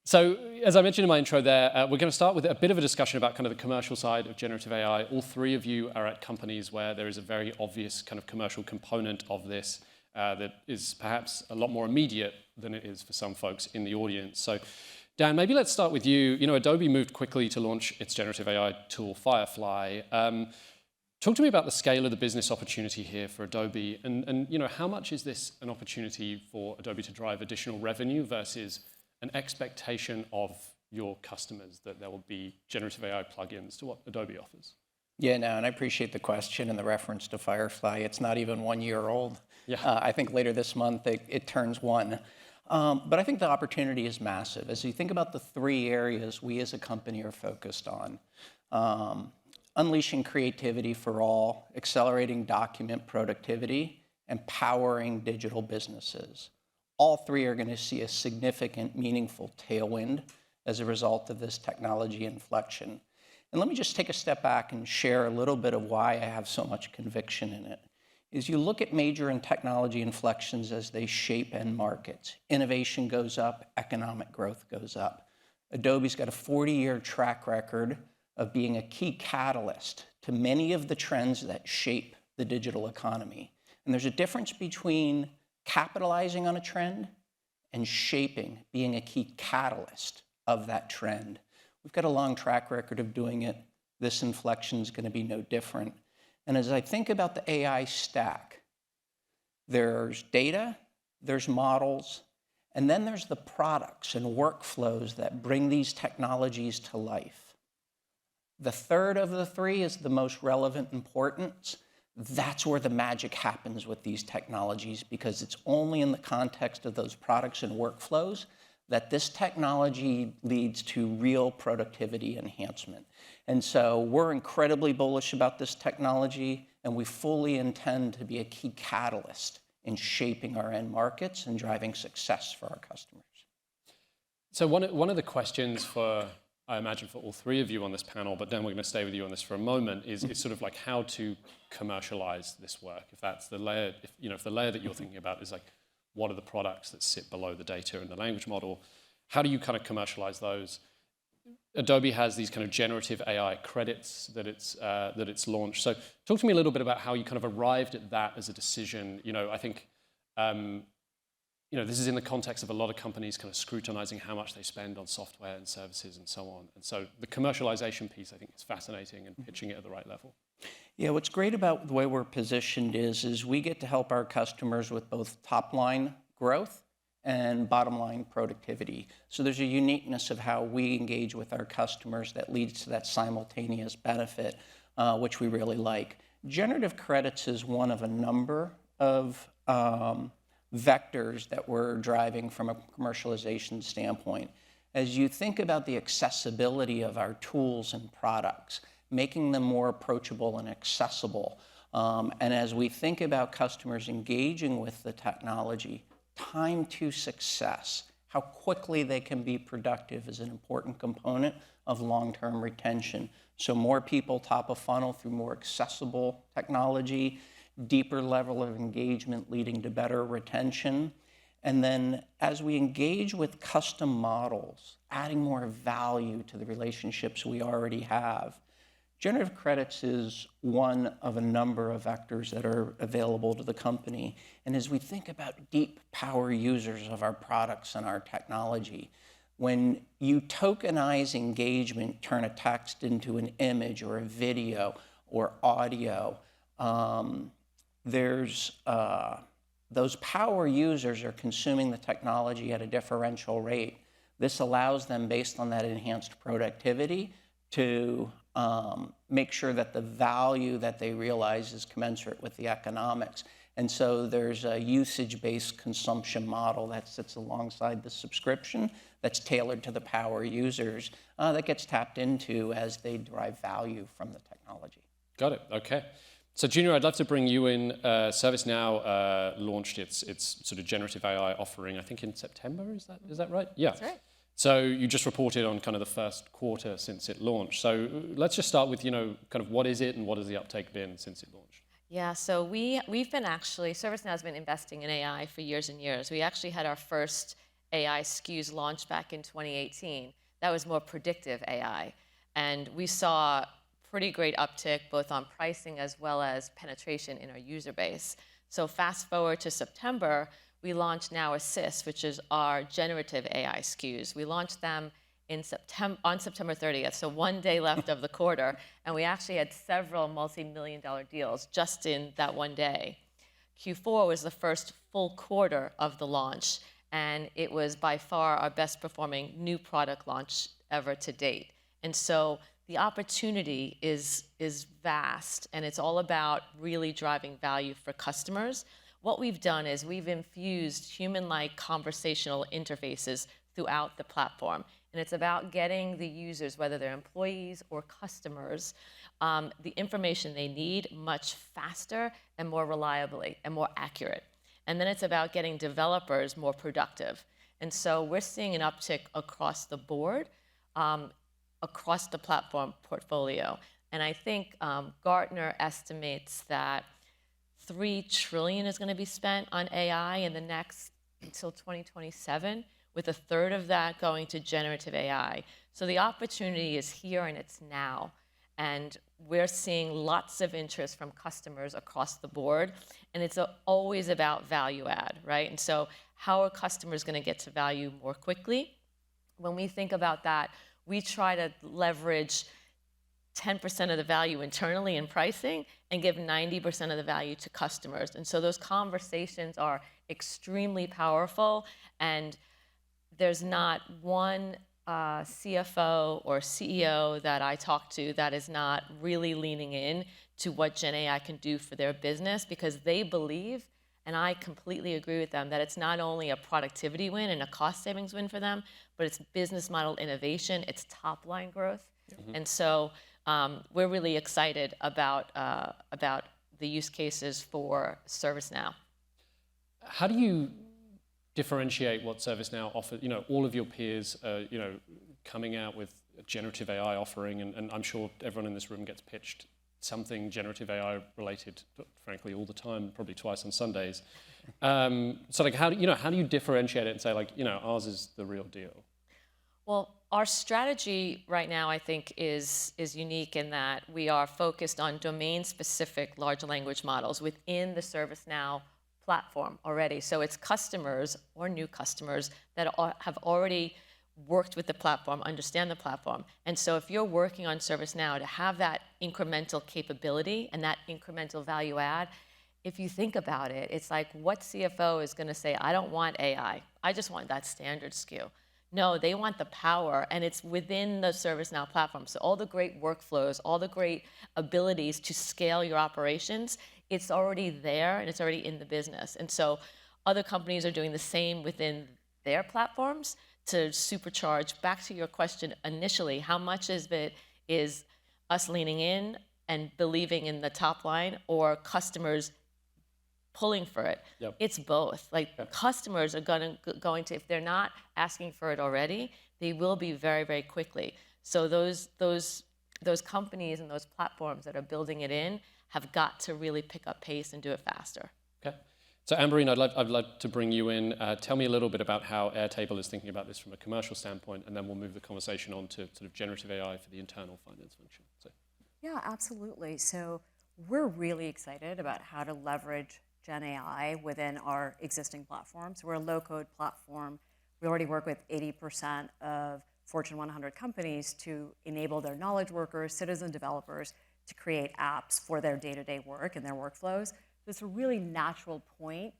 So, as I mentioned in my intro there, we're going to start with a bit of a discussion about kind of the commercial side of generative AI. All three of you are at companies where there is a very obvious kind of commercial component of this that is perhaps a lot more immediate than it is for some folks in the audience. So, Dan, maybe let's start with you. You know, Adobe moved quickly to launch its generative AI tool, Firefly. Talk to me about the scale of the business opportunity here for Adobe, and you know, how much is this an opportunity for Adobe to drive additional revenue versus an expectation of your customers that there will be generative AI plugins to what Adobe offers? Yeah, no, and I appreciate the question and the reference to Firefly. It's not even 1 year old. Yeah. I think later this month it turns one. But I think the opportunity is massive. As you think about the three areas we as a company are focused on, unleashing creativity for all, accelerating document productivity, and powering digital businesses. All three are going to see a significant, meaningful tailwind as a result of this technology inflection. And let me just take a step back and share a little bit of why I have so much conviction in it. Is you look at major and technology inflections as they shape end markets. Innovation goes up, economic growth goes up. Adobe's got a 40-year track record of being a key catalyst to many of the trends that shape the digital economy. And there's a difference between capitalizing on a trend and shaping, being a key catalyst of that trend. We've got a long track record of doing it. This inflection is going to be no different. And as I think about the AI stack, there's data, there's models, and then there's the products and workflows that bring these technologies to life. The third of the three is the most relevant importance. That's where the magic happens with these technologies, because it's only in the context of those products and workflows that this technology leads to real productivity enhancement. And so we're incredibly bullish about this technology, and we fully intend to be a key catalyst in shaping our end markets and driving success for our customers. So one of the questions for, I imagine, for all three of you on this panel, but then we're going to stay with you on this for a moment, is sort of like how to commercialize this work. If that's the layer, if the layer that you're thinking about is like, what are the products that sit below the data and the language model? How do you kind of commercialize those? Adobe has these kind of generative AI credits that it's launched. So talk to me a little bit about how you kind of arrived at that as a decision. You know, I think this is in the context of a lot of companies kind of scrutinizing how much they spend on software and services and so on. And so the commercialization piece, I think, is fascinating, and pitching it at the right level. Yeah, what's great about the way we're positioned is we get to help our customers with both top-line growth and bottom-line productivity. So there's a uniqueness of how we engage with our customers that leads to that simultaneous benefit, which we really like. Generative credits is one of a number of vectors that we're driving from a commercialization standpoint. As you think about the accessibility of our tools and products, making them more approachable and accessible, and as we think about customers engaging with the technology, time to success, how quickly they can be productive is an important component of long-term retention. So more people top of funnel through more accessible technology, deeper level of engagement leading to better retention. And then as we engage with custom models, adding more value to the relationships we already have, generative credits is one of a number of vectors that are available to the company. And as we think about deep power users of our products and our technology, when you tokenize engagement, turn a text into an image or a video or audio, those power users are consuming the technology at a differential rate. This allows them, based on that enhanced productivity, to make sure that the value that they realize is commensurate with the economics. And so there's a usage-based consumption model that sits alongside the subscription that's tailored to the power users that gets tapped into as they derive value from the technology. Got it. Okay. So Junior, I'd love to bring you in. ServiceNow launched its sort of generative AI offering, I think in September, is that right? Yeah. That's right. So you just reported on kind of the first quarter since it launched. So let's just start with, kind of what is it and what has the uptake been since it launched? Yeah, so we've been ServiceNow has been investing in AI for years and years. We actually had our first AI SKUs launched back in 2018. That was more predictive AI. And we saw pretty great uptick both on pricing as well as penetration in our user base. So fast forward to September, we launched Now Assist, which is our generative AI SKUs. We launched them on September 30th, so one day left of the quarter, and we actually had several multi-million-dollar deals just in that one day. Q4 was the first full quarter of the launch, and it was by far our best performing new product launch ever to date. And so the opportunity is vast, and it's all about really driving value for customers. What we've done is we've infused human-like conversational interfaces throughout the platform. And it's about getting the users, whether they're employees or customers, the information they need much faster and more reliably and more accurate. And then it's about getting developers more productive. And so we're seeing an uptick across the board, across the platform portfolio. And I think Gartner estimates that $3 trillion is going to be spent on AI in the next until 2027, with a third of that going to generative AI. So the opportunity is here and it's now. And we're seeing lots of interest from customers across the board. And it's always about value add, right? And so how are customers going to get to value more quickly? When we think about that, we try to leverage 10% of the value internally in pricing and give 90% of the value to customers. And so those conversations are extremely powerful, and there's not one CFO or CEO that I talk to that is not really leaning in to what Gen AI can do for their business, because they believe, and I completely agree with them, that it's not only a productivity win and a cost savings win for them, but it's business model innovation, it's top line growth. Mm-hmm. And so we're really excited about the use cases for ServiceNow. How do you differentiate what ServiceNow offers? You know, all of your peers are, you know, coming out with a generative AI offering, and I'm sure everyone in this room gets pitched something generative AI related, frankly, all the time, probably twice on Sundays. So like, how do you differentiate it and say, like, you know, ours is the real deal? Well, our strategy right now, I think, is unique in that we are focused on domain-specific large language models within the ServiceNow platform already. So it's customers or new customers that have already worked with the platform, understand the platform. And so if you're working on ServiceNow, to have that incremental capability and that incremental value add, if you think about it, it's like, what CFO is going to say, I don't want AI, I just want that standard SKU? No, they want the power, and it's within the ServiceNow platform. So all the great workflows, all the great abilities to scale your operations, it's already there and it's already in the business. And so other companies are doing the same within their platforms to supercharge. Back to your question initially, how much of it is us leaning in and believing in the top line, or customers pulling for it? Yep. It's both. Like, yep. Customers are going to, if they're not asking for it already, they will be very, very quickly. So those companies and those platforms that are building it in have got to really pick up pace and do it faster. Okay. So Amberine, I'd like to bring you in. Tell me a little bit about how Airtable is thinking about this from a commercial standpoint, and then we'll move the conversation on to sort of generative AI for the internal finance function. So. Yeah, absolutely. So we're really excited about how to leverage Gen AI within our existing platforms. We're a low-code platform. We already work with 80% of Fortune 100 companies to enable their knowledge workers, citizen developers, to create apps for their day-to-day work and their workflows. So it's a really natural point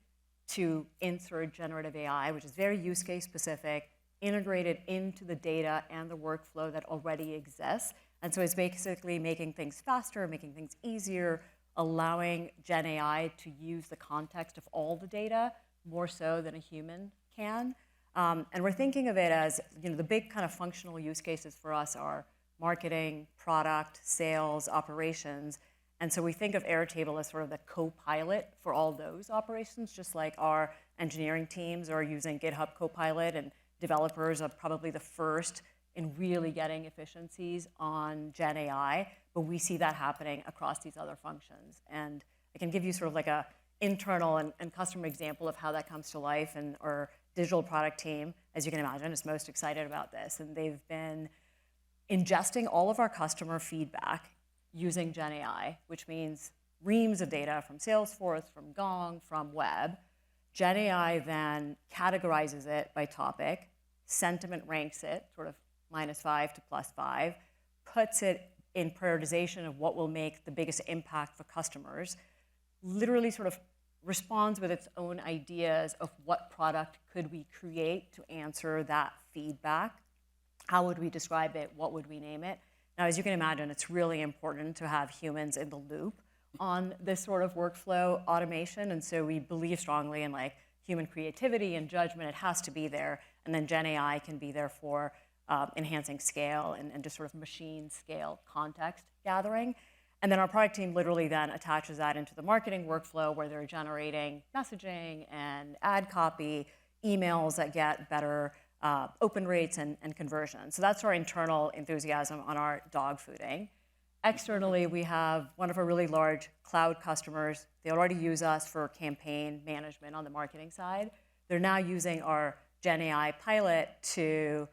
to insert generative AI, which is very use case specific, integrated into the data and the workflow that already exists. And so it's basically making things faster, making things easier, allowing Gen AI to use the context of all the data more so than a human can. And we're thinking of it as, you know, the big kind of functional use cases for us are marketing, product, sales, operations. And so we think of Airtable as sort of the co-pilot for all those operations, just like our engineering teams are using GitHub Copilot, and developers are probably the first in really getting efficiencies on Gen AI, but we see that happening across these other functions. And I can give you sort of like a internal and customer example of how that comes to life, or digital product team, as you can imagine, is most excited about this. And they've been ingesting all of our customer feedback using Gen AI, which means reams of data from Salesforce, from Gong, from web. Gen AI then categorizes it by topic, sentiment ranks it, sort of -5 to +5, puts it in prioritization of what will make the biggest impact for customers, literally sort of responds with its own ideas of what product could we create to answer that feedback. How would we describe it? What would we name it? Now, as you can imagine, it's really important to have humans in the loop on this sort of workflow automation. And so we believe strongly in like human creativity and judgment. It has to be there. And then Gen AI can be there for enhancing scale and just sort of machine scale context gathering. And then our product team literally then attaches that into the marketing workflow where they're generating messaging and ad copy, emails that get better open rates and conversion. So that's our internal enthusiasm on our dog fooding. Externally, we have one of our really large cloud customers. They already use us for campaign management on the marketing side. They're now using our Gen AI pilot to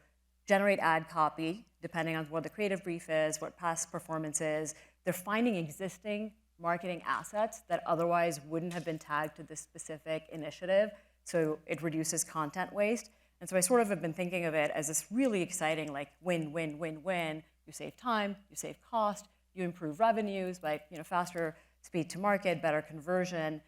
generate ad copy, depending on what the creative brief is, what past performance is. They're finding existing marketing assets that otherwise wouldn't have been tagged to this specific initiative, so it reduces content waste. And so I sort of have been thinking of it as this really exciting, like win, win, win, win. You save time, you save cost, you improve revenues by faster speed to market, better conversion,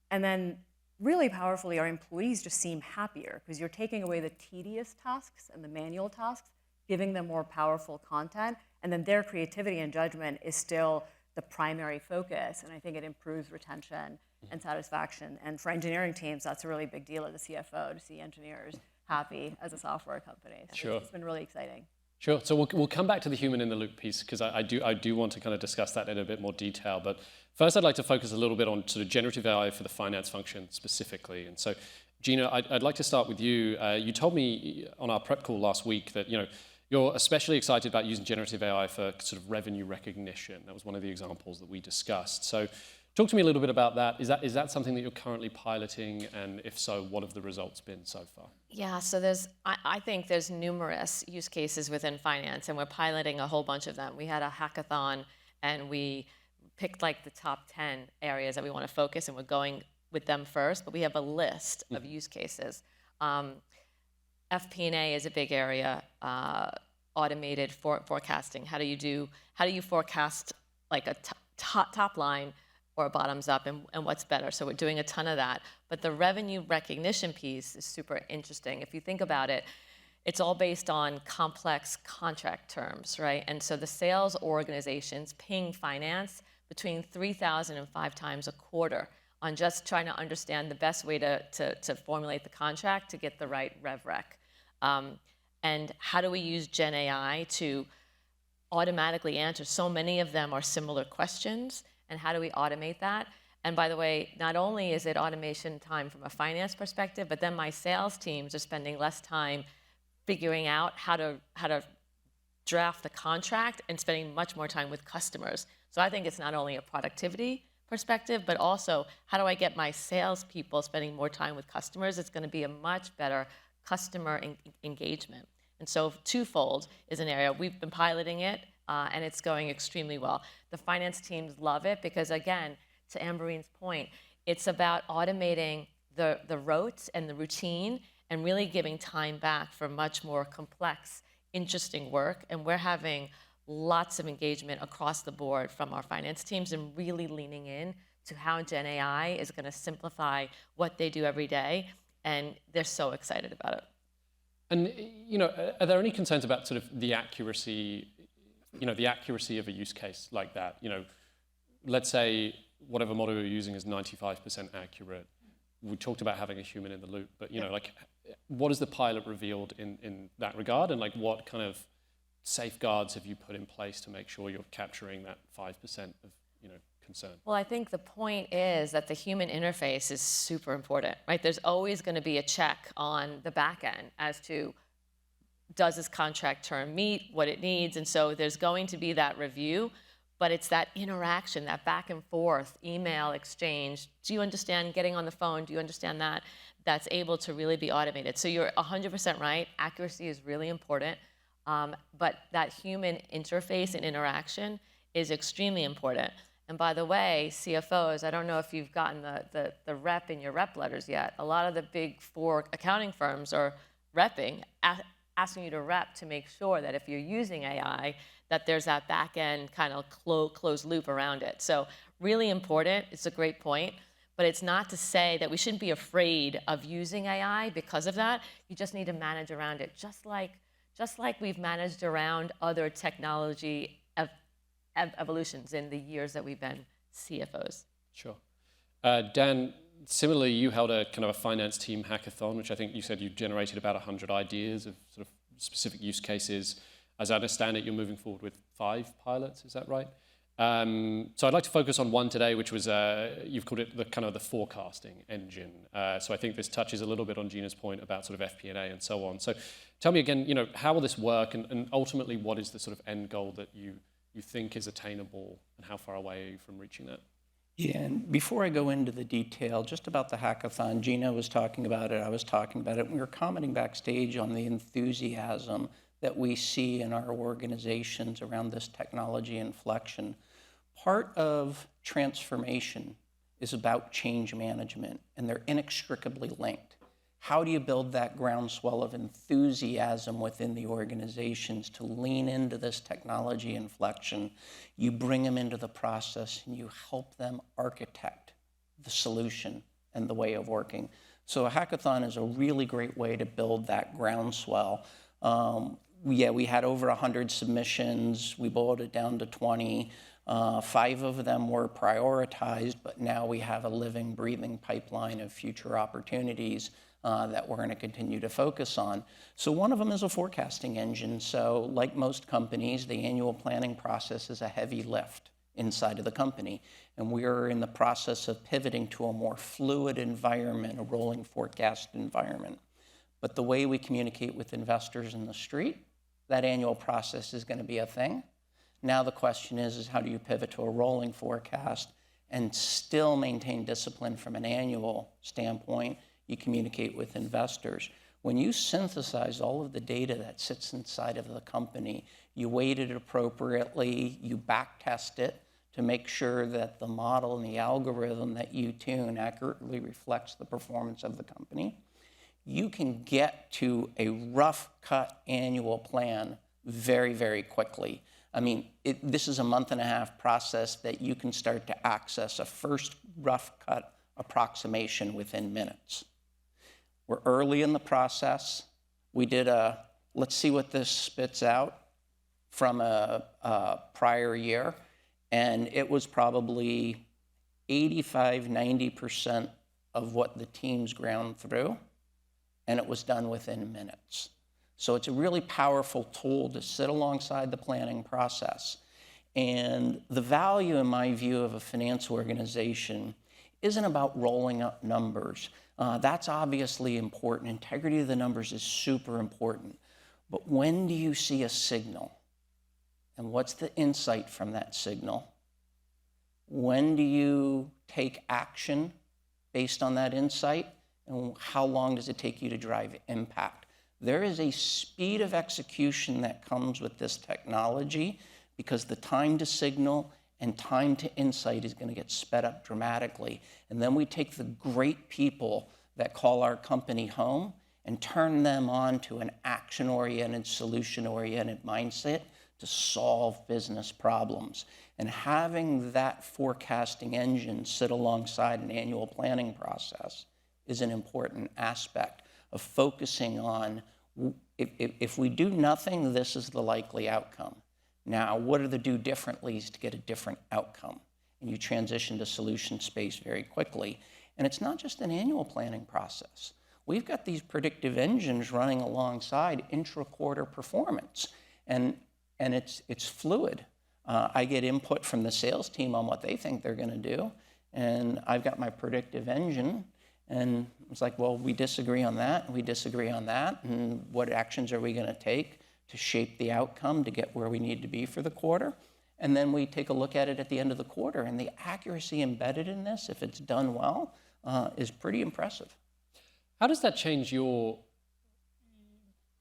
and then really powerfully, our employees just seem happier because you're taking away the tedious tasks and the manual tasks, giving them more powerful content, and then their creativity and judgment is still the primary focus, and I think it improves retention and satisfaction. And for engineering teams, that's a really big deal as a CFO to see engineers happy as a software company. So Sure. It's been really exciting. Sure. So we'll come back to the human in the loop piece because I do want to kind of discuss that in a bit more detail. But first, I'd like to focus a little bit on sort of generative AI for the finance function specifically. And so, Gina, I'd like to start with you. You told me on our prep call last week that you're especially excited about using generative AI for sort of revenue recognition. That was one of the examples that we discussed. So, talk to me a little bit about that. Is that something that you're currently piloting? And if so, what have the results been so far? Yeah, so I think there's numerous use cases within finance, and we're piloting a whole bunch of them. We had a hackathon, and we picked like the top 10 areas that we want to focus, and we're going with them first, but we have a list of use cases. FP&A is a big area, automated forecasting. How do you forecast like a top line or bottoms up, and what's better? So we're doing a ton of that. But the revenue recognition piece is super interesting. If you think about it, it's all based on complex contract terms, right? And so the sales organizations ping finance between 3,000 and 5 times a quarter on just trying to understand the best way to formulate the contract to get the right rev rec. And how do we use Gen AI to automatically answer? So many of them are similar questions. And how do we automate that? And by the way, not only is it automation time from a finance perspective, but then my sales teams are spending less time figuring out how to draft the contract and spending much more time with customers. So I think it's not only a productivity perspective, but also how do I get my salespeople spending more time with customers? It's going to be a much better customer engagement. And so twofold is an area. We've been piloting it. And it's going extremely well. The finance teams love it because, again, to Amberine's point, it's about automating the rotes and the routine and really giving time back for much more complex, interesting work. And we're having lots of engagement across the board from our finance teams and really leaning in to how Gen AI is going to simplify what they do every day. And they're so excited about it. And, are there any concerns about sort of the accuracy of a use case like that? Let's say whatever model you're using is 95% accurate. We talked about having a human in the loop, but what has the pilot revealed in that regard, and like what kind of safeguards have you put in place to make sure you're capturing that 5% of concern? Well, I think the point is that the human interface is super important, right? There's always going to be a check on the back end as to does this contract term meet what it needs? And so there's going to be that review. but it's that interaction, that back and forth, email exchange. Do you understand getting on the phone? Do you understand that? That's able to really be automated. So you're 100% right. Accuracy is really important, but that human interface and interaction is extremely important. And by the way, CFOs, I don't know if you've gotten the rep in your rep letters yet. A lot of the big 4 accounting firms are repping, asking you to rep to make sure that if you're using AI, that there's that back end kind of closed loop around it. So really important. It's a great point. But it's not to say that we shouldn't be afraid of using AI because of that. You just need to manage around it, just like we've managed around other technology evolutions in the years that we've been CFOs. Sure. Dan, similarly, you held a kind of a finance team hackathon, which I think you said you generated about 100 ideas of sort of specific use cases. As I understand it, you're moving forward with 5 pilots. Is that right? So I'd like to focus on one today, which was, you've called it the kind of the forecasting engine. So I think this touches a little bit on Gina's point about sort of FP&A and so on. So tell me again, how will this work, and ultimately what is the sort of end goal that you think is attainable, and how far away are you from reaching that? Yeah, and before I go into the detail, just about the hackathon, Gina was talking about it, I was talking about it, and we were commenting backstage on the enthusiasm that we see in our organizations around this technology inflection. Part of transformation is about change management, and they're inextricably linked. How do you build that groundswell of enthusiasm within the organizations to lean into this technology inflection? You bring them into the process and you help them architect the solution and the way of working. So a hackathon is a really great way to build that groundswell. We had over 100 submissions. We boiled it down to 20. 5 of them were prioritized, but now we have a living, breathing pipeline of future opportunities that we're going to continue to focus on. So one of them is a forecasting engine. So like most companies, the annual planning process is a heavy lift inside of the company. And we're in the process of pivoting to a more fluid environment, a rolling forecast environment. But the way we communicate with investors in the street, that annual process is going to be a thing. Now the question is how do you pivot to a rolling forecast and still maintain discipline from an annual standpoint? You communicate with investors. When you synthesize all of the data that sits inside of the company, you weight it appropriately, you back test it to make sure that the model and the algorithm that you tune accurately reflects the performance of the company. You can get to a rough cut annual plan very, very quickly. I mean, this is a month-and-a-half process that you can start to access a first rough cut approximation within minutes. We're early in the process. We did let's see what this spits out from a prior year, and it was probably 85–90% of what the teams ground through, and it was done within minutes. So it's a really powerful tool to sit alongside the planning process. And the value, in my view, of a finance organization isn't about rolling up numbers. That's obviously important. Integrity of the numbers is super important. But when do you see a signal? And what's the insight from that signal? When do you take action based on that insight? And how long does it take you to drive impact? There is a speed of execution that comes with this technology because the time to signal and time to insight is going to get sped up dramatically. And then we take the great people that call our company home and turn them on to an action-oriented, solution-oriented mindset to solve business problems. And having that forecasting engine sit alongside an annual planning process is an important aspect of focusing on, if we do nothing, this is the likely outcome. Now, what are the do differentlys to get a different outcome? And you transition to solution space very quickly. And it's not just an annual planning process. We've got these predictive engines running alongside intra-quarter performance. And it's fluid. I get input from the sales team on what they think they're going to do. And I've got my predictive engine. And it's like, well, we disagree on that, and we disagree on that, and what actions are we going to take to shape the outcome to get where we need to be for the quarter? and then we take a look at it at the end of the quarter. And the accuracy embedded in this, if it's done well, is pretty impressive. How does that change the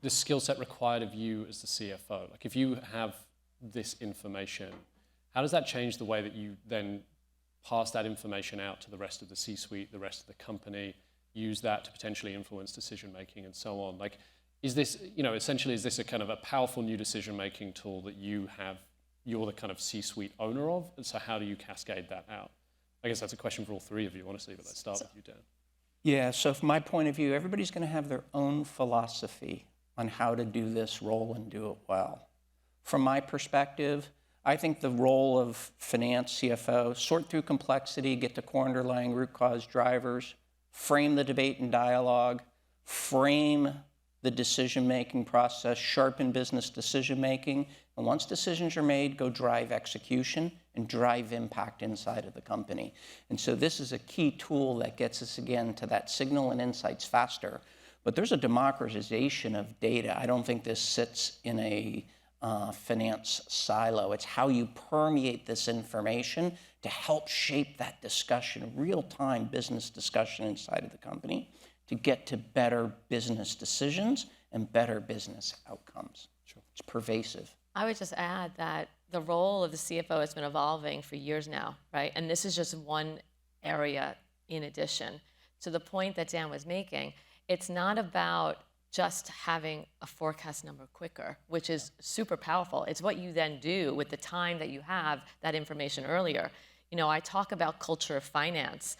skill set required of you as the CFO? Like if you have this information, how does that change the way that you then pass that information out to the rest of the C-suite, the rest of the company, use that to potentially influence decision-making and so on? Like, is this, essentially, is this a kind of a powerful new decision-making tool that you're the kind of C-suite owner of? And so how do you cascade that out? I guess that's a question for all three of you, honestly, but let's start with you, Dan. Yeah, so from my point of view, everybody's going to have their own philosophy on how to do this role and do it well. From my perspective, I think the role of finance, CFO, sort through complexity, get to core underlying root cause drivers, frame the debate and dialogue, frame the decision-making process, sharpen business decision-making, and once decisions are made, go drive execution and drive impact inside of the company. And so this is a key tool that gets us, again, to that signal and insights faster. But there's a democratization of data. I don't think this sits in a finance silo. It's how you permeate this information to help shape that discussion, real-time business discussion inside of the company to get to better business decisions and better business outcomes. Sure. It's pervasive. I would just add that the role of the CFO has been evolving for years now, right? And this is just one area in addition. To the point that Dan was making, it's not about just having a forecast number quicker, which is super powerful. It's what you then do with the time that you have that information earlier. I talk about culture of finance.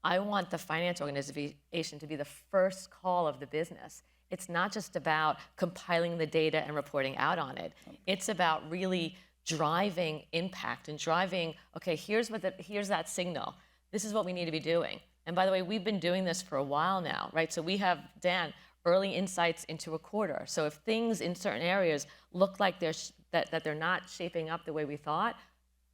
I want the finance organization to be the first call of the business. It's not just about compiling the data and reporting out on it. It's about really driving impact and driving, okay, here's that signal. This is what we need to be doing. And by the way, we've been doing this for a while now, right? So we have, Dan, early insights into a quarter. So if things in certain areas look like that they're not shaping up the way we thought,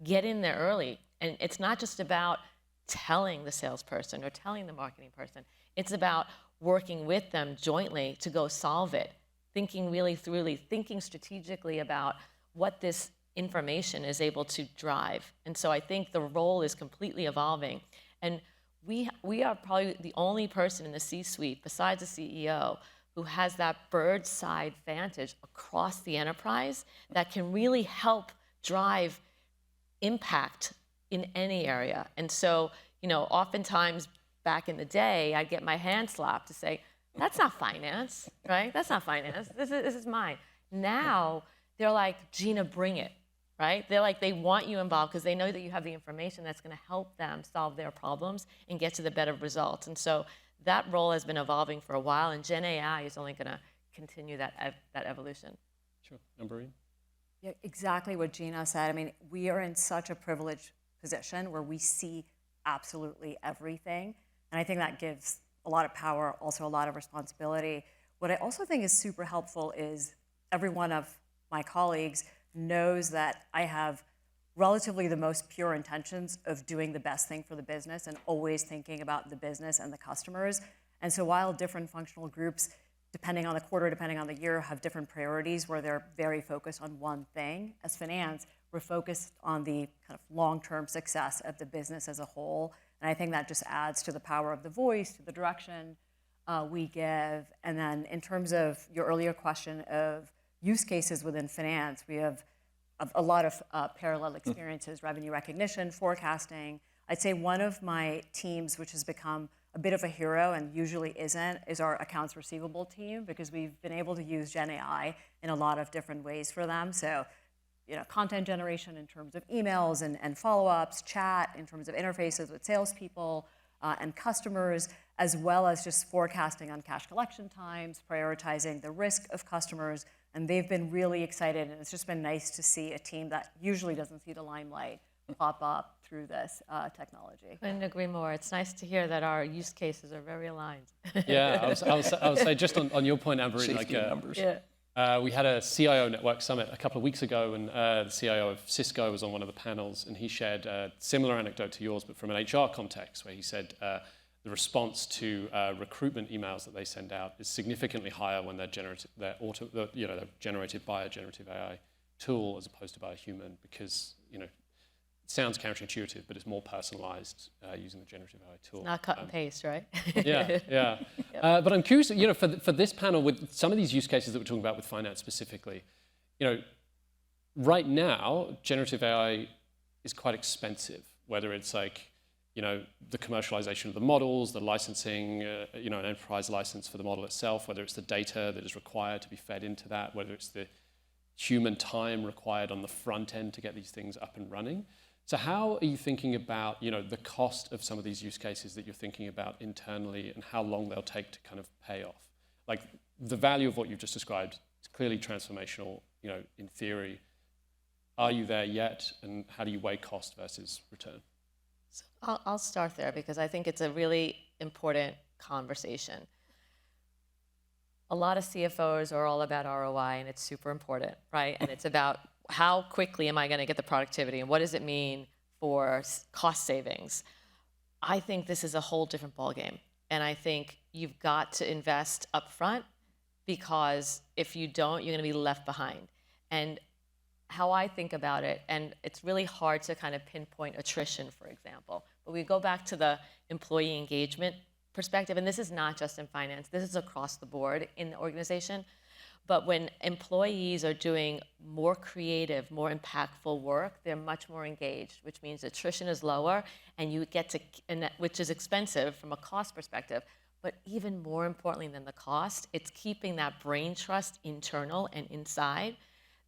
get in there early. And it's not just about telling the salesperson or telling the marketing person. It's about working with them jointly to go solve it, thinking strategically about what this information is able to drive. And so I think the role is completely evolving. And we are probably the only person in the C-suite, besides the CEO, who has that bird's eye vantage across the enterprise that can really help drive impact in any area. And so, oftentimes back in the day, I'd get my hand slapped to say, that's not finance, right? That's not finance. This is mine. Now, they're like, Gina, bring it, right? They're like, they want you involved because they know that you have the information that's going to help them solve their problems and get to the better results. And so that role has been evolving for a while, and Gen AI is only going to continue that evolution. Sure. Amberine? Yeah, exactly what Gina said. I mean, we are in such a privileged position where we see absolutely everything. And I think that gives a lot of power, also a lot of responsibility. What I also think is super helpful is every one of my colleagues knows that I have relatively the most pure intentions of doing the best thing for the business and always thinking about the business and the customers. And so while different functional groups, depending on the quarter, depending on the year, have different priorities where they're very focused on one thing, as finance, we're focused on the kind of long-term success of the business as a whole. And I think that just adds to the power of the voice, to the direction we give. And then in terms of your earlier question of use cases within finance, we have a lot of parallel experiences, revenue recognition, forecasting. I'd say one of my teams, which has become a bit of a hero and usually isn't, is our accounts receivable team, because we've been able to use Gen AI in a lot of different ways for them. So, content generation in terms of emails and follow-ups, chat in terms of interfaces with salespeople and customers, as well as just forecasting on cash collection times, prioritizing the risk of customers. And they've been really excited, and it's just been nice to see a team that usually doesn't see the limelight pop up through this technology. Couldn't agree more. It's nice to hear that our use cases are very aligned. Yeah, I would say just on your point, Amber, Safety numbers. Yeah. We had a CIO Network Summit a couple of weeks ago, and the CIO of Cisco was on one of the panels, and he shared a similar anecdote to yours, but from an HR context, where he said the response to recruitment emails that they send out is significantly higher when they're generated by a generative AI tool as opposed to by a human, because it sounds counterintuitive, but it's more personalized using the generative AI tool. Not cut and paste, right? Yeah, yeah. But I'm curious, for this panel, with some of these use cases that we're talking about with finance specifically, right now, generative AI is quite expensive, whether it's like, the commercialization of the models, the licensing, an enterprise license for the model itself, whether it's the data that is required to be fed into that, whether it's the human time required on the front end to get these things up and running. So how are you thinking about, the cost of some of these use cases that you're thinking about internally, and how long they'll take to kind of pay off? Like, the value of what you've just described is clearly transformational, in theory. Are you there yet, and how do you weigh cost versus return? So I'll start there, because I think it's a really important conversation. A lot of CFOs are all about ROI, and it's super important, right? And it's about how quickly am I going to get the productivity, and what does it mean for cost savings? I think this is a whole different ballgame, and I think you've got to invest upfront, because if you don't, you're going to be left behind. And how I think about it, and it's really hard to kind of pinpoint attrition, for example, but we go back to the employee engagement perspective, and this is not just in finance, this is across the board in the organization. But when employees are doing more creative, more impactful work, they're much more engaged, which means attrition is lower, and you get to, which is expensive from a cost perspective. But even more importantly than the cost, it's keeping that brain trust internal and inside.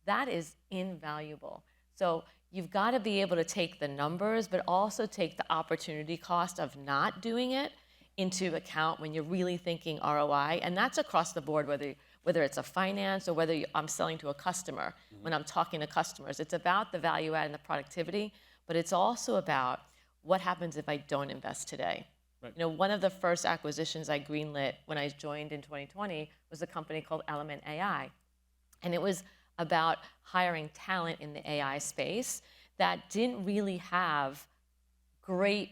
That is invaluable. So you've got to be able to take the numbers, but also take the opportunity cost of not doing it into account when you're really thinking ROI. And that's across the board, whether it's a finance or whether I'm selling to a customer. When I'm talking to customers, it's about the value add and the productivity, but it's also about what happens if I don't invest today. Right. One of the first acquisitions I greenlit when I joined in 2020 was a company called Element AI. And it was about hiring talent in the AI space that didn't really have great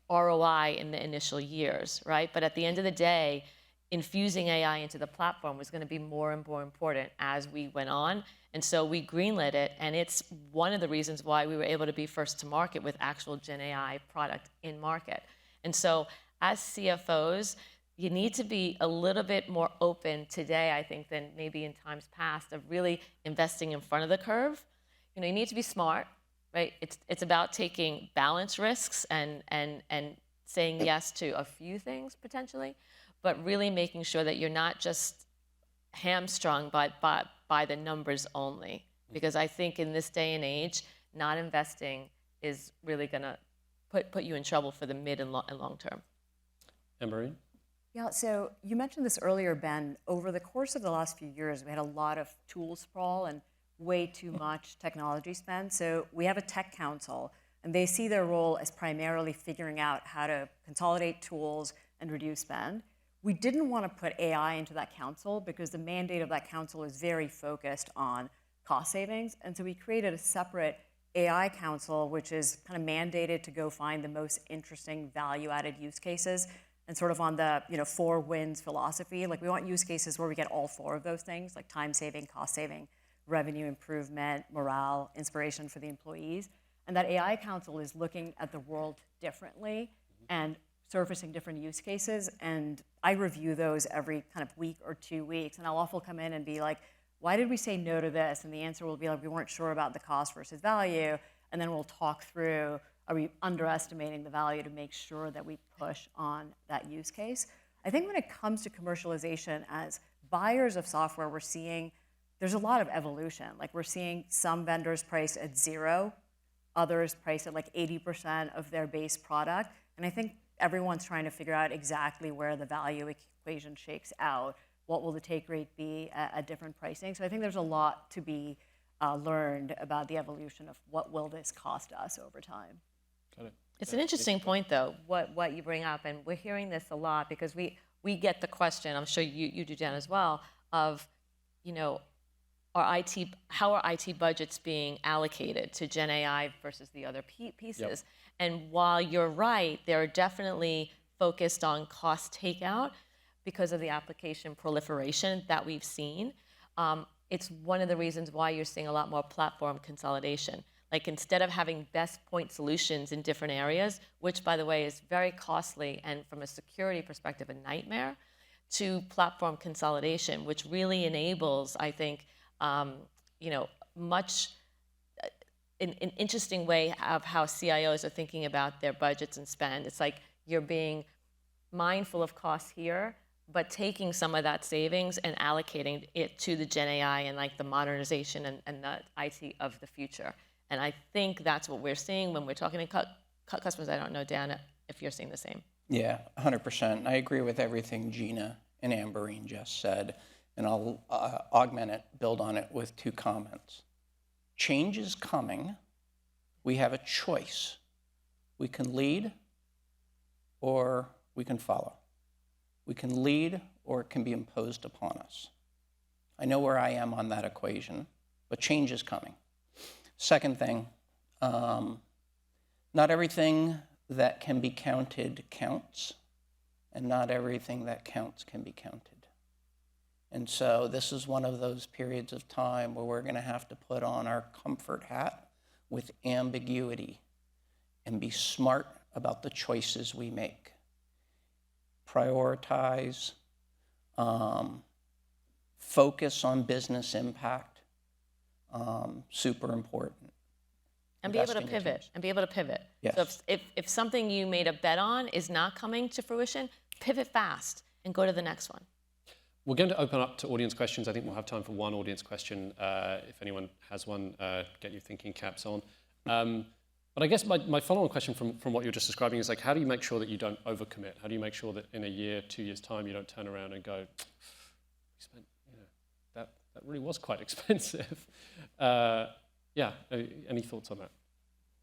ROI in the initial years, right? But at the end of the day, infusing AI into the platform was going to be more and more important as we went on. And so we greenlit it, and it's one of the reasons why we were able to be first to market with actual Gen AI product in market. And so as CFOs, you need to be a little bit more open today, I think, than maybe in times past, of really investing in front of the curve. You need to be smart, right? It's about taking balance risks and saying yes to a few things potentially, but really making sure that you're not just hamstrung by the numbers only. Because I think in this day and age, not investing is really going to put you in trouble for the mid and long term. Anne-Marie? Yeah, so you mentioned this earlier, Ben. Over the course of the last few years, we had a lot of tool sprawl and way too much technology spend. So we have a tech council, and they see their role as primarily figuring out how to consolidate tools and reduce spend. We didn't want to put AI into that council because the mandate of that council is very focused on cost savings. And so we created a separate AI council, which is kind of mandated to go find the most interesting value-added use cases, and sort of on the 4 wins philosophy. Like, we want use cases where we get all 4 of those things, like time saving, cost saving, revenue improvement, morale, inspiration for the employees. And that AI council is looking at the world differently and surfacing different use cases. And I review those every kind of week or 2 weeks. And I'll often come in and be like, why did we say no to this? And the answer will be like, we weren't sure about the cost versus value. And then we'll talk through, are we underestimating the value to make sure that we push on that use case? I think when it comes to commercialization, as buyers of software, we're seeing there's a lot of evolution. Like, we're seeing some vendors price at 0, others price at like 80% of their base product. And I think everyone's trying to figure out exactly where the value equation shakes out. What will the take rate be at different pricing? So I think there's a lot to be learned about the evolution of what will this cost us over time. Got it. It's an interesting point, though, what you bring up, and we're hearing this a lot because we get the question, I'm sure you do, Jen, as well, of, how are IT budgets being allocated to Gen AI versus the other pieces? Yep. And while you're right, they're definitely focused on cost takeout because of the application proliferation that we've seen. it's one of the reasons why you're seeing a lot more platform consolidation. Like instead of having best point solutions in different areas, which by the way is very costly and from a security perspective, a nightmare, to platform consolidation, which really enables, I think, much an interesting way of how CIOs are thinking about their budgets and spend. It's like you're being mindful of costs here, but taking some of that savings and allocating it to the Gen AI and like the modernization and the IT of the future. And I think that's what we're seeing when we're talking to customers. I don't know, Dan, if you're seeing the same. Yeah, 100%. I agree with everything Gina and Amberine just said, and I'll augment it, build on it with 2 comments. Change is coming. We have a choice. We can lead or we can follow. We can lead or it can be imposed upon us. I know where I am on that equation, but change is coming. Second thing, not everything that can be counted counts, and not everything that counts can be counted. And so this is one of those periods of time where we're going to have to put on our comfort hat with ambiguity and be smart about the choices we make. Prioritize, focus on business impact, super important. And be able to pivot. And be able to pivot. Yes. So if something you made a bet on is not coming to fruition, pivot fast and go to the next one. We're going to open up to audience questions. I think we'll have time for one audience question. If anyone has one, get your thinking caps on. But I guess my follow-on question from what you're just describing is like, how do you make sure that you don't overcommit? How do you make sure that in a year, 2 years' time, you don't turn around and go, we spent, that really was quite expensive. Any thoughts on that?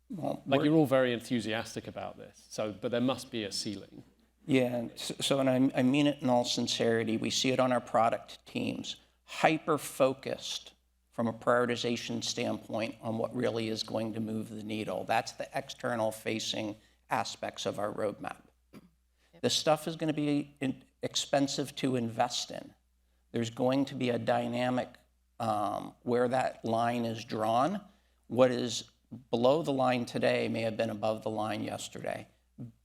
Well, like you're all very enthusiastic about this, but there must be a ceiling. Yeah, and I mean it in all sincerity. We see it on our product teams, hyper-focused from a prioritization standpoint on what really is going to move the needle. That's the external-facing aspects of our roadmap. Yep. This stuff is going to be expensive to invest in. There's going to be a dynamic where that line is drawn. What is below the line today may have been above the line yesterday.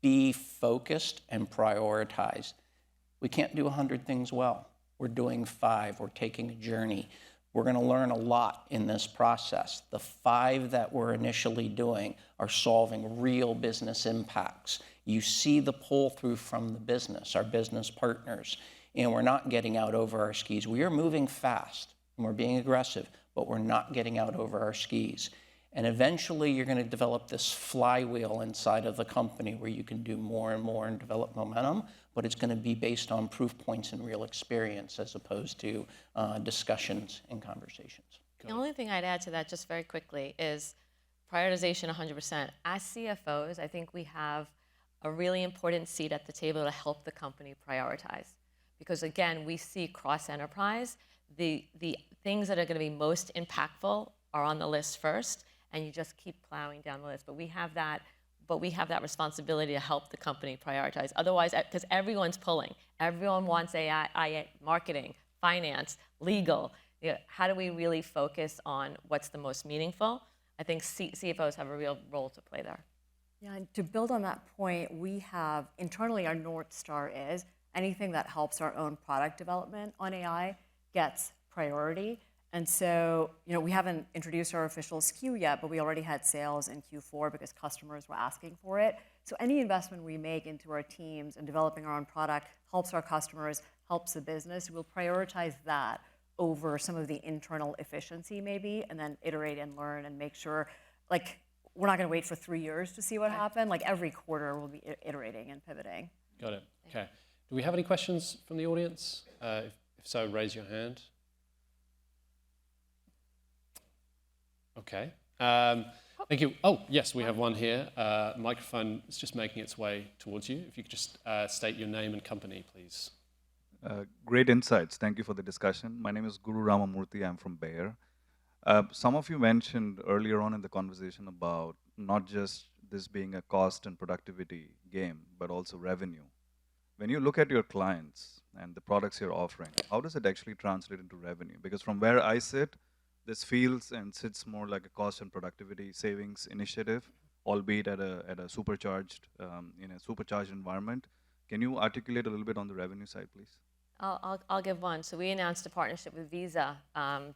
Be focused and prioritize. We can't do 100 things well. We're doing 5. We're taking a journey. We're going to learn a lot in this process. The 5 that we're initially doing are solving real business impacts. You see the pull through from the business, our business partners, and we're not getting out over our skis. We are moving fast and we're being aggressive, but we're not getting out over our skis. And eventually you're going to develop this flywheel inside of the company where you can do more and more and develop momentum, but it's going to be based on proof points and real experience as opposed to discussions and conversations. The only thing I'd add to that just very quickly is prioritization 100%. As CFOs, I think we have a really important seat at the table to help the company prioritize. Because again, we see cross-enterprise, the things that are going to be most impactful are on the list first, and you just keep plowing down the list. But we have that responsibility to help the company prioritize. Otherwise, because everyone's pulling. Everyone wants AI, marketing, finance, legal. How do we really focus on what's the most meaningful? I think CFOs have a real role to play there. Yeah, and to build on that point, we have internally our North Star is anything that helps our own product development on AI gets priority. And so, we haven't introduced our official SKU yet, but we already had sales in Q4 because customers were asking for it. So any investment we make into our teams and developing our own product helps our customers, helps the business. We'll prioritize that over some of the internal efficiency maybe, and then iterate and learn and make sure, we're not going to wait for 3 years to see what happened. Every quarter we'll be iterating and pivoting. Got it. Okay. Do we have any questions from the audience? If so, raise your hand. Okay. Thank you. Oh, yes, we have one here. Microphone is just making its way towards you. If you could just state your name and company, please. Great insights. Thank you for the discussion. My name is Guru Ramamurthy. I'm from Bayer. Some of you mentioned earlier on in the conversation about not just this being a cost and productivity game, but also revenue. when you look at your clients and the products you're offering, how does it actually translate into revenue? Because from where I sit, this feels and sits more like a cost and productivity savings initiative, albeit at a supercharged, in a supercharged environment. Can you articulate a little bit on the revenue side, please? I'll give one. So we announced a partnership with Visa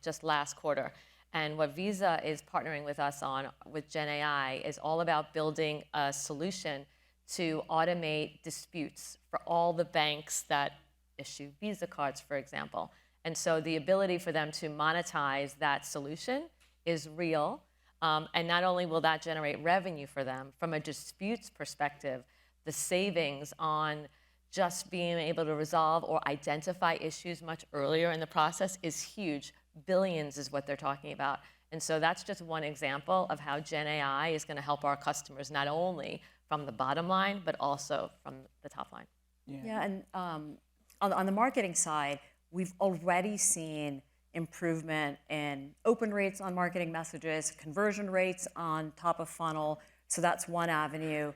just last quarter. And what Visa is partnering with us on with Gen AI is all about building a solution to automate disputes for all the banks that issue Visa cards, for example. And so the ability for them to monetize that solution is real. And not only will that generate revenue for them, from a disputes perspective, the savings on just being able to resolve or identify issues much earlier in the process is huge. Billions is what they're talking about. And so that's just one example of how Gen AI is going to help our customers not only from the bottom line, but also from the top line. Yeah, and on the marketing side, we've already seen improvement in open rates on marketing messages, conversion rates on top of funnel. So that's one avenue.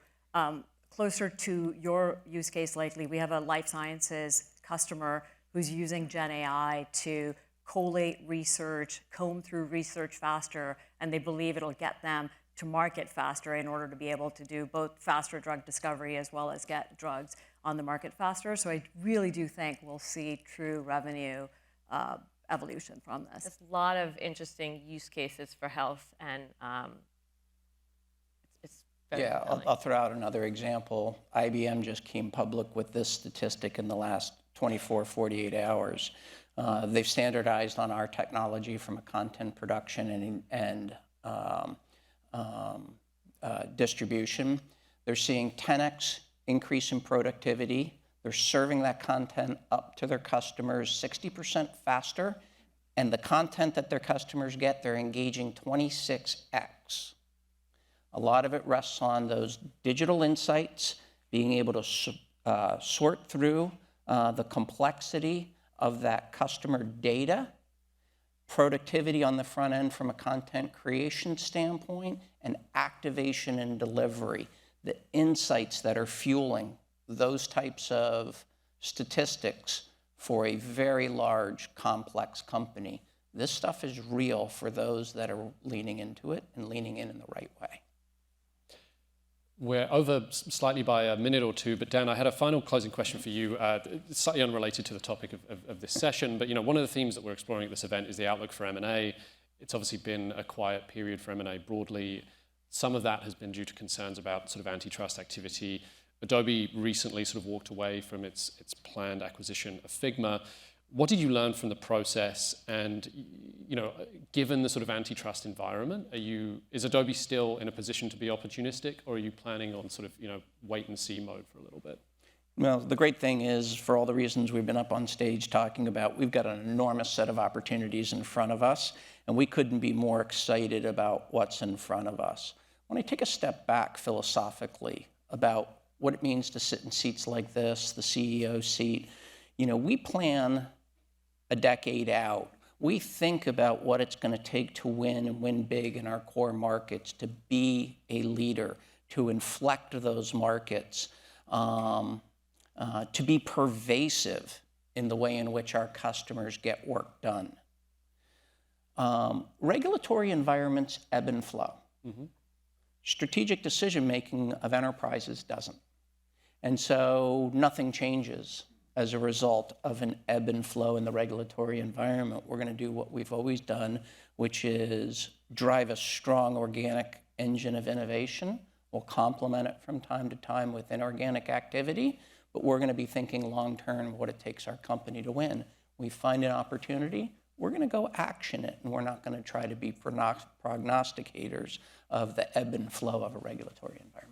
Closer to your use case likely, we have a life sciences customer who's using Gen AI to collate research, comb through research faster, and they believe it'll get them to market faster in order to be able to do both faster drug discovery as well as get drugs on the market faster. So I really do think we'll see true revenue evolution from this. There's a lot of interesting use cases for health, and it's very compelling. I'll throw out another example. IBM just came public with this statistic in the last 24, 48 hours. They've standardized on our technology from a content production and distribution. They're seeing 10x increase in productivity. They're serving that content up to their customers 60% faster, and the content that their customers get, they're engaging 26x. A lot of it rests on those digital insights, being able to sort through the complexity of that customer data, productivity on the front end from a content creation standpoint, and activation and delivery. The insights that are fueling those types of statistics for a very large, complex company. This stuff is real for those that are leaning into it and leaning in the right way. We're over slightly by a minute or two, but Dan, I had a final closing question for you, slightly unrelated to the topic of this session. But one of the themes that we're exploring at this event is the outlook for M&A. It's obviously been a quiet period for M&A broadly. Some of that has been due to concerns about sort of antitrust activity. Adobe recently sort of walked away from its planned acquisition of Figma. What did you learn from the process? And given the sort of antitrust environment, is Adobe still in a position to be opportunistic, or are you planning on sort of wait and see mode for a little bit? Well, the great thing is, for all the reasons we've been up on stage talking about, we've got an enormous set of opportunities in front of us, and we couldn't be more excited about what's in front of us. When I take a step back philosophically about what it means to sit in seats like this, the CEO seat, we plan a decade out. We think about what it's going to take to win and win big in our core markets, to be a leader, to inflect those markets, to be pervasive in the way in which our customers get work done. Regulatory environments ebb and flow. Mm-hmm. Strategic decision-making of enterprises doesn't. And so nothing changes as a result of an ebb and flow in the regulatory environment. We're going to do what we've always done, which is drive a strong organic engine of innovation. We'll complement it from time to time with inorganic activity, but we're going to be thinking long-term what it takes our company to win. We find an opportunity, we're going to go action it, and we're not going to try to be prognosticators of the ebb and flow of a regulatory environment.